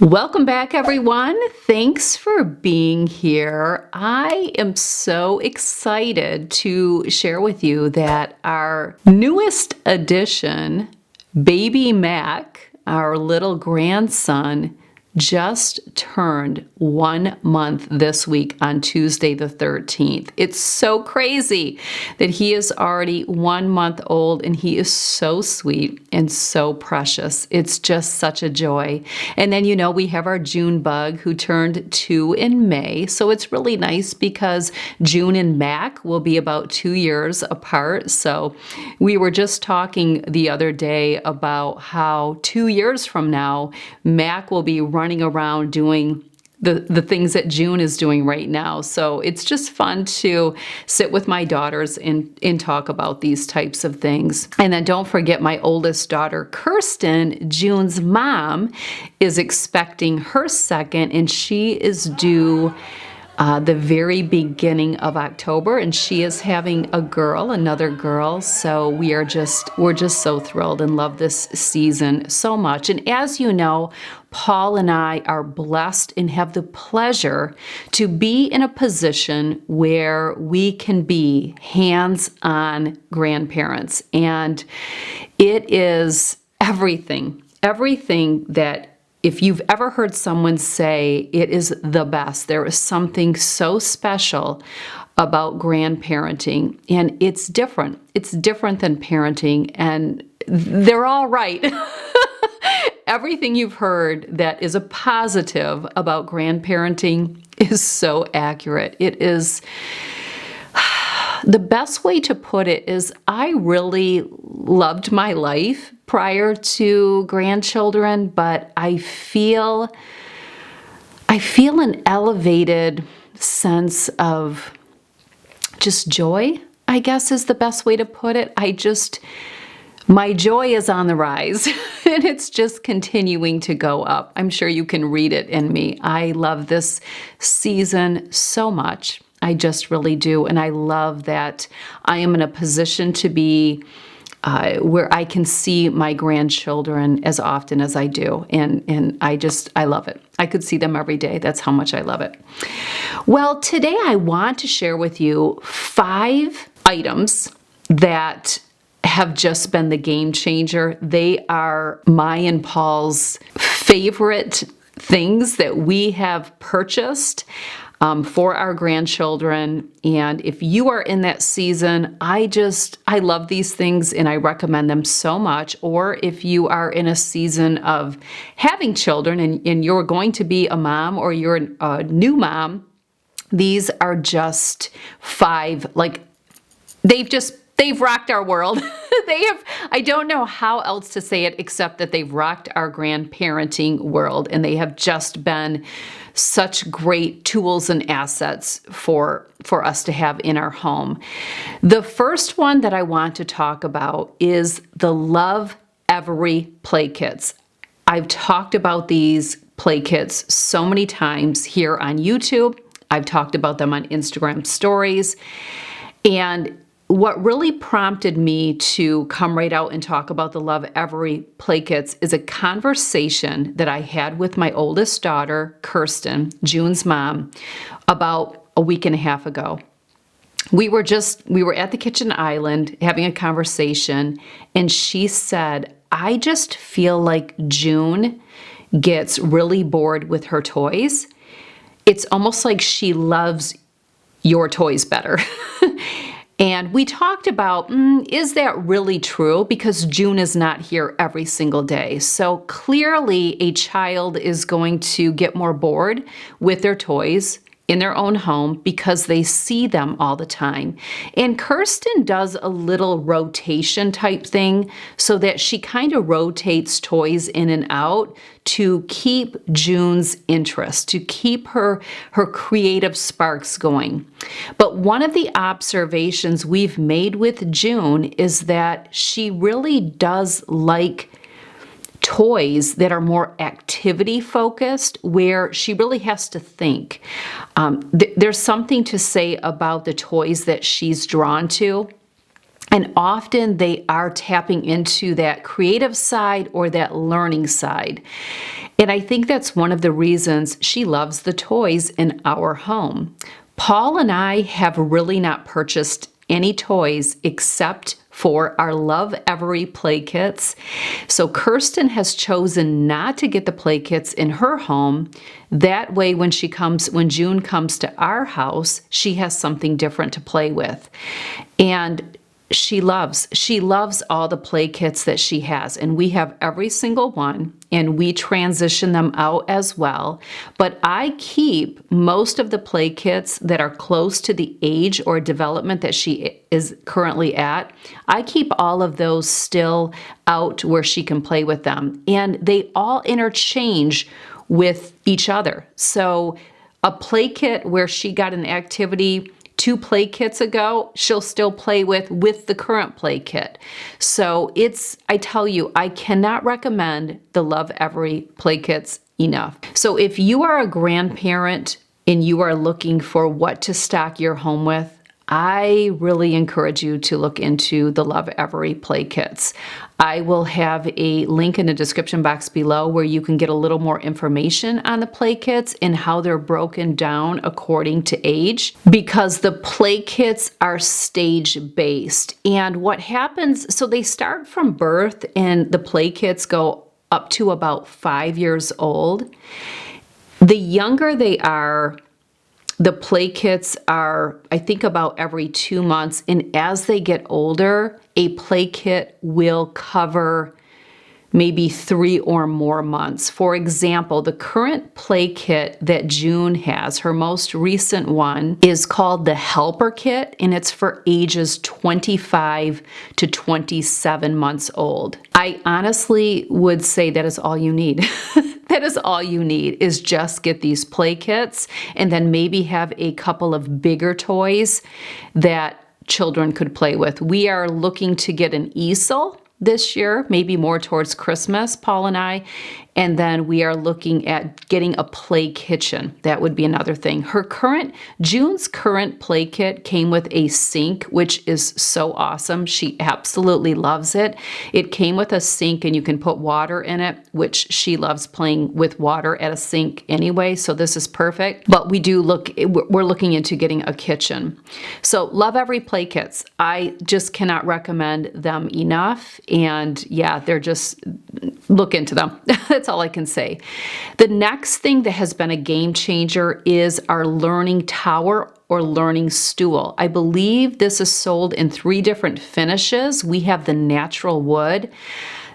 Welcome back, everyone. Thanks for being here. I am so excited to share with you that our newest addition, baby Mac, our little grandson, just turned 1 month this week on Tuesday the 13th. It's so crazy that he is already 1 month old, and he is so sweet and so precious. It's just such a joy. And then, we have our June bug who turned 2 in May. So it's really nice because June and Mac will be about 2 years apart. So we were just talking the other day about how 2 years from now, Mac will be running around doing the things that June is doing right now. So it's just fun to sit with my daughters and talk about these types of things. And then don't forget my oldest daughter, Kirsten, June's mom, is expecting her second, and she is due the very beginning of October, and she is having another girl. So we're just so thrilled and love this season so much. And as you know, Paul and I are blessed and have the pleasure to be in a position where we can be hands-on grandparents. And it is everything that if you've ever heard someone say it is the best, there is something so special about grandparenting, and it's different. It's different than parenting, and they're all right. Everything you've heard that is a positive about grandparenting is so accurate. It is. The best way to put it is I really loved my life prior to grandchildren, but I feel an elevated sense of just joy, I guess is the best way to put it. My joy is on the rise and it's just continuing to go up. I'm sure you can read it in me. I love this season so much. I just really do. And I love that I am in a position to be where I can see my grandchildren as often as I do. And I love it. I could see them every day. That's how much I love it. Well, today I want to share with you 5 items that have just been the game changer. They are my and Paul's favorite things that we have purchased for our grandchildren. And if you are in that season, I love these things and I recommend them so much. Or if you are in a season of having children and you're going to be a mom or you're a new mom, these are just 5, they've rocked our world. I don't know how else to say it except that they've rocked our grandparenting world, and they have just been such great tools and assets for us to have in our home. The first one that I want to talk about is the Lovevery play kits. I've talked about these play kits so many times here on YouTube. I've talked about them on Instagram stories. And what really prompted me to come right out and talk about the Lovevery play kits is a conversation that I had with my oldest daughter, Kirsten, June's mom, about a week and a half ago. We were at the kitchen island having a conversation, and she said, I just feel like June gets really bored with her toys. It's almost like she loves your toys better. And we talked about, is that really true? Because June is not here every single day. So clearly a child is going to get more bored with their toys in their own home because they see them all the time. And Kirsten does a little rotation type thing so that she kind of rotates toys in and out to keep June's interest, to keep her creative sparks going. But one of the observations we've made with June is that she really does like toys that are more activity focused, where she really has to think. There's something to say about the toys that she's drawn to. And often they are tapping into that creative side or that learning side. And I think that's one of the reasons she loves the toys in our home. Paul and I have really not purchased any toys except for our Lovevery play kits. So Kirsten has chosen not to get the play kits in her home. That way when June comes to our house, she has something different to play with. And she loves all the play kits that she has, and we have every single one, and we transition them out as well. But I keep most of the play kits that are close to the age or development that she is currently at. I keep all of those still out where she can play with them, and they all interchange with each other. So a play kit where she got an activity 2 play kits ago, she'll still play with the current play kit. So I tell you, I cannot recommend the Lovevery play kits enough. So if you are a grandparent and you are looking for what to stock your home with, I really encourage you to look into the Lovevery play kits. I will have a link in the description box below where you can get a little more information on the play kits and how they're broken down according to age, because the play kits are stage based. And what happens, so they start from birth and the play kits go up to about 5 years old. The younger they are, the play kits are, I think, about every 2 months. And as they get older, a play kit will cover maybe 3 or more months. For example, the current play kit that June has, her most recent one, is called the Helper Kit, and it's for ages 25 to 27 months old. I honestly would say that is all you need. That is all you need, is just get these play kits and then maybe have a couple of bigger toys that children could play with. We are looking to get an easel this year, maybe more towards Christmas, Paul and I. And then we are looking at getting a play kitchen. That would be another thing. June's current play kit came with a sink, which is so awesome. She absolutely loves it. It came with a sink and you can put water in it, which she loves playing with water at a sink anyway. So this is perfect. But we're looking into getting a kitchen. So Lovevery play kits. I just cannot recommend them enough. And yeah, look into them. That's all I can say. The next thing that has been a game changer is our learning tower or learning stool. I believe this is sold in 3 different finishes. We have the natural wood.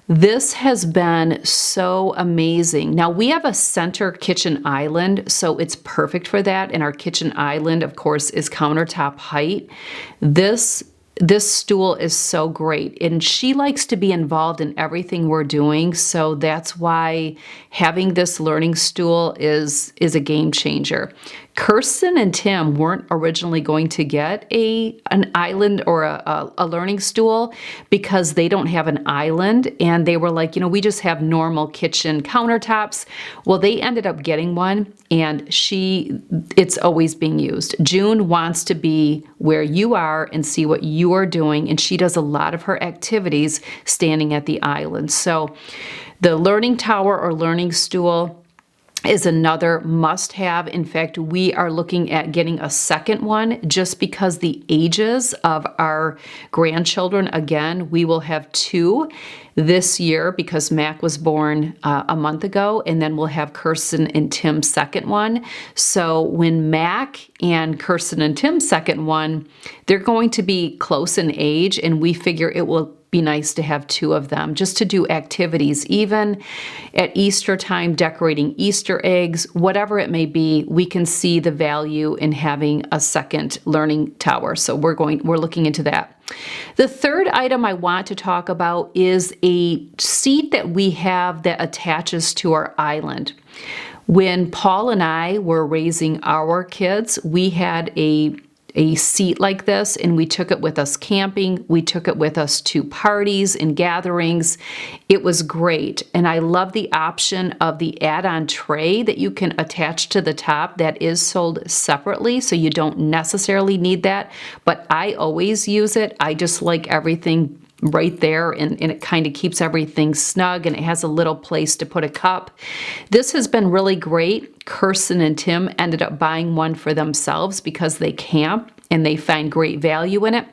This has been so amazing. Now we have a center kitchen island, so it's perfect for that. And our kitchen island, of course, is countertop height. This stool is so great, and she likes to be involved in everything we're doing, so that's why having this learning stool is a game changer. Kirsten and Tim weren't originally going to get an island or a learning stool because they don't have an island, and they were like, we just have normal kitchen countertops. Well, they ended up getting one, and it's always being used. June wants to be where you are and see what you are doing, and she does a lot of her activities standing at the island. So the learning tower or learning stool is another must-have. In fact, we are looking at getting a second one just because the ages of our grandchildren, again, we will have 2 this year because Mac was born a month ago, and then we'll have Kirsten and Tim's second one. So when Mac and Kirsten and Tim's second one, they're going to be close in age, and we figure it will be nice to have 2 of them just to do activities, even at Easter time, decorating Easter eggs, whatever it may be. We can see the value in having a second learning tower. So we're looking into that. The third item I want to talk about is a seat that we have that attaches to our island. When Paul and I were raising our kids, we had a a seat like this, and we took it with us camping. We took it with us to parties and gatherings. It was great. And I love the option of the add-on tray that you can attach to the top that is sold separately, so you don't necessarily need that. But I always use it. I just like everything right there, and it kind of keeps everything snug, and it has a little place to put a cup. This has been really great. Kirsten and Tim ended up buying one for themselves because they camp and they find great value in it.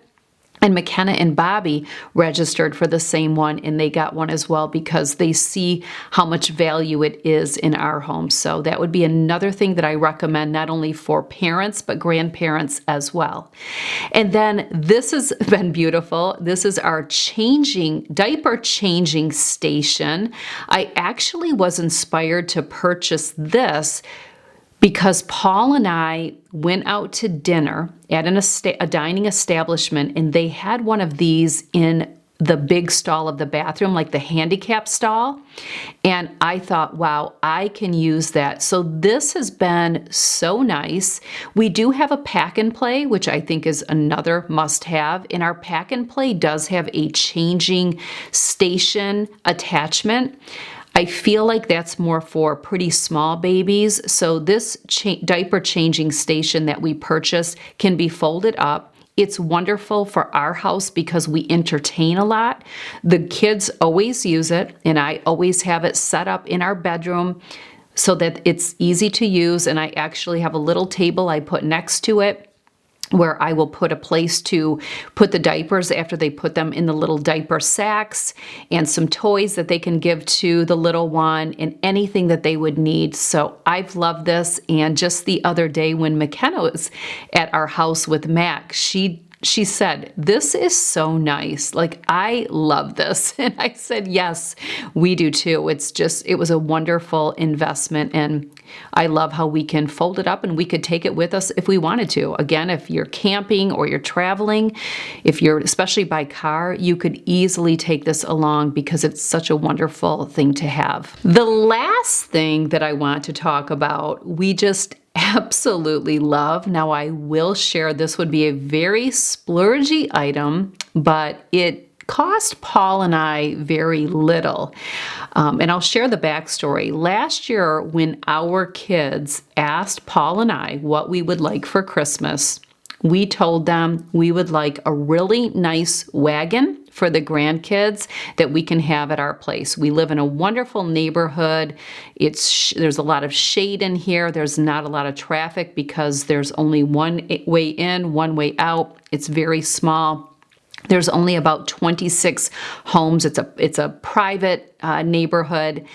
And McKenna and Bobby registered for the same one, and they got one as well because they see how much value it is in our home. So that would be another thing that I recommend, not only for parents, but grandparents as well. And then this has been beautiful. This is our diaper changing station. I actually was inspired to purchase this because Paul and I went out to dinner at a dining establishment, and they had one of these in the big stall of the bathroom, like the handicap stall. And I thought, wow, I can use that. So this has been so nice. We do have a pack and play, which I think is another must have. And our pack and play does have a changing station attachment. I feel like that's more for pretty small babies. So this diaper changing station that we purchased can be folded up. It's wonderful for our house because we entertain a lot. The kids always use it, and I always have it set up in our bedroom so that it's easy to use. And I actually have a little table I put next to it where I will put a place to put the diapers after they put them in the little diaper sacks, and some toys that they can give to the little one, and anything that they would need. So I've loved this. And just the other day when McKenna was at our house with Mac, she said, "This is so nice. Like, I love this." And I said, yes, we do too. It was a wonderful investment. And I love how we can fold it up and we could take it with us if we wanted to. Again, if you're camping or you're traveling, especially by car, you could easily take this along because it's such a wonderful thing to have. The last thing that I want to talk about, we just absolutely love. Now, I will share, this would be a very splurgy item, but it cost Paul and I very little. And I'll share the backstory. Last year, when our kids asked Paul and I what we would like for Christmas, we told them we would like a really nice wagon for the grandkids that we can have at our place. We live in a wonderful neighborhood. There's a lot of shade in here. There's not a lot of traffic because there's only one way in, one way out. It's very small. There's only about 26 homes. It's a private neighborhood.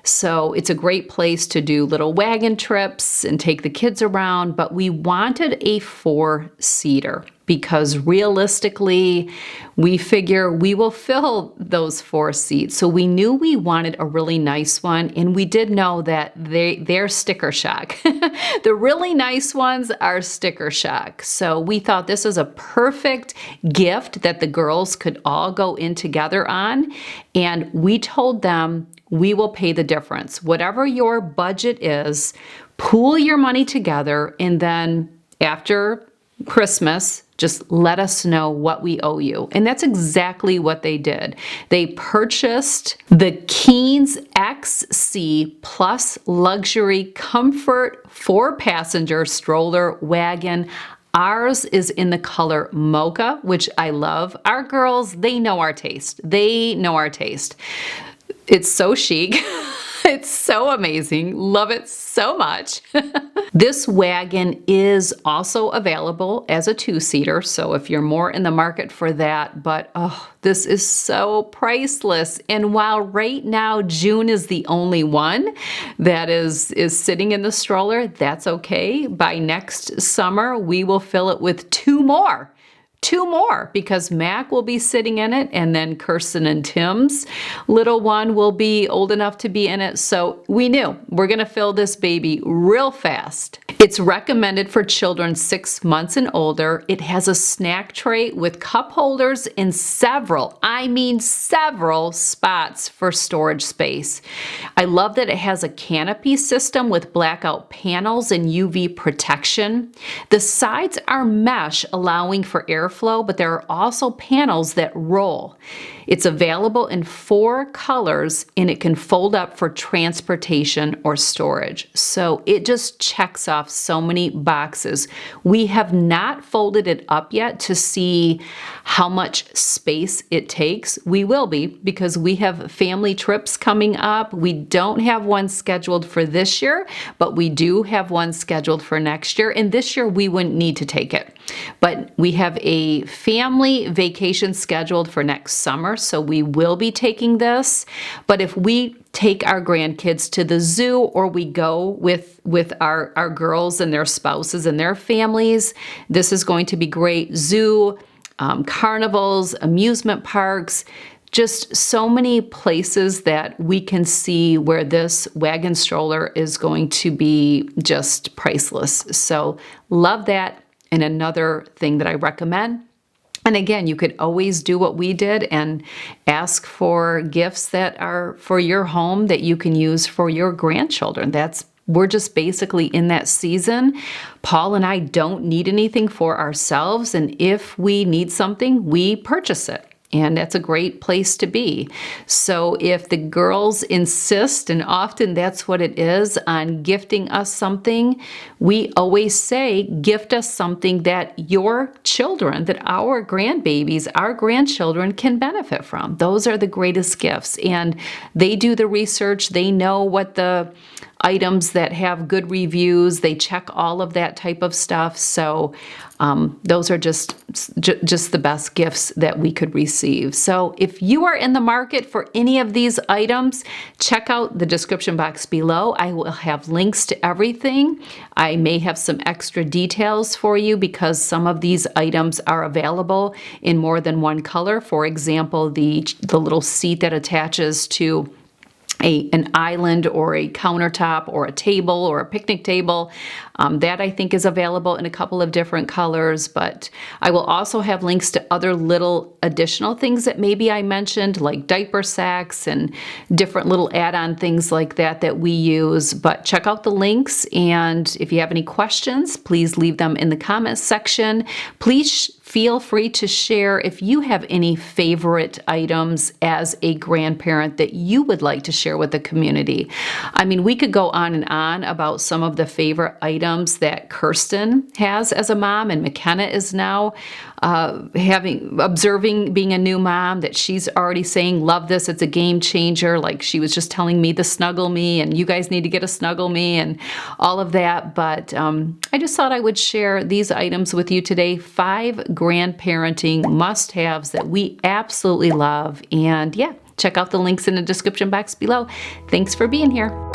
So it's a great place to do little wagon trips and take the kids around, but we wanted a 4-seater because realistically, we figure we will fill those 4 seats. So we knew we wanted a really nice one, and we did know that they're sticker shock. The really nice ones are sticker shock. So we thought this is a perfect gift that the girls could all go in together on, and we told them, we will pay the difference. Whatever your budget is, pool your money together, and then after Christmas, just let us know what we owe you. And that's exactly what they did. They purchased the Keen's XC Plus Luxury Comfort 4-passenger stroller wagon. Ours is in the color mocha, which I love. Our girls, they know our taste. They know our taste. It's so chic. It's so amazing. Love it so much. This wagon is also available as a 2-seater, so if you're more in the market for that, but this is so priceless. And while right now June is the only one that is sitting in the stroller, that's okay. By next summer, we will fill it with 2 more. 2 more, because Mac will be sitting in it, and then Kirsten and Tim's little one will be old enough to be in it. So we knew we're going to fill this baby real fast. It's recommended for children 6 months and older. It has a snack tray with cup holders and several, I mean several, spots for storage space. I love that it has a canopy system with blackout panels and UV protection. The sides are mesh, allowing for airflow, but there are also panels that roll. It's available in 4 colors and it can fold up for transportation or storage. So it just checks off so many boxes. We have not folded it up yet to see how much space it takes. We will be, because we have family trips coming up. We don't have one scheduled for this year, but we do have one scheduled for next year. And this year we wouldn't need to take it. But we have a family vacation scheduled for next summer, so we will be taking this. But if we take our grandkids to the zoo, or we go with our girls and their spouses and their families, this is going to be great. Zoo, carnivals, amusement parks, just so many places that we can see where this wagon stroller is going to be just priceless. So love that. And another thing that I recommend, and again, you could always do what we did and ask for gifts that are for your home that you can use for your grandchildren. We're just basically in that season. Paul and I don't need anything for ourselves, and if we need something, we purchase it. And that's a great place to be. So if the girls insist, and often that's what it is, on gifting us something, we always say, gift us something that your children, that our grandbabies, our grandchildren can benefit from. Those are the greatest gifts. And they do the research. They know what the items that have good reviews, they check all of that type of stuff. So those are just the best gifts that we could receive. So if you are in the market for any of these items, check out the description box below. I will have links to everything. I may have some extra details for you because some of these items are available in more than one color. For example, the little seat that attaches to an island or a countertop or a table or a picnic table. That I think is available in a couple of different colors, but I will also have links to other little additional things that maybe I mentioned, like diaper sacks and different little add-on things like that we use. But check out the links, and if you have any questions, please leave them in the comments section. Please feel free to share if you have any favorite items as a grandparent that you would like to share with the community. I mean, we could go on and on about some of the favorite items that Kirsten has as a mom, and McKenna is now observing being a new mom, that she's already saying, love this, it's a game changer. Like she was just telling me to snuggle me, and you guys need to get a snuggle me, and all of that. But I just thought I would share these items with you today. 5 grandparenting must-haves that we absolutely love. And yeah, check out the links in the description box below. Thanks for being here.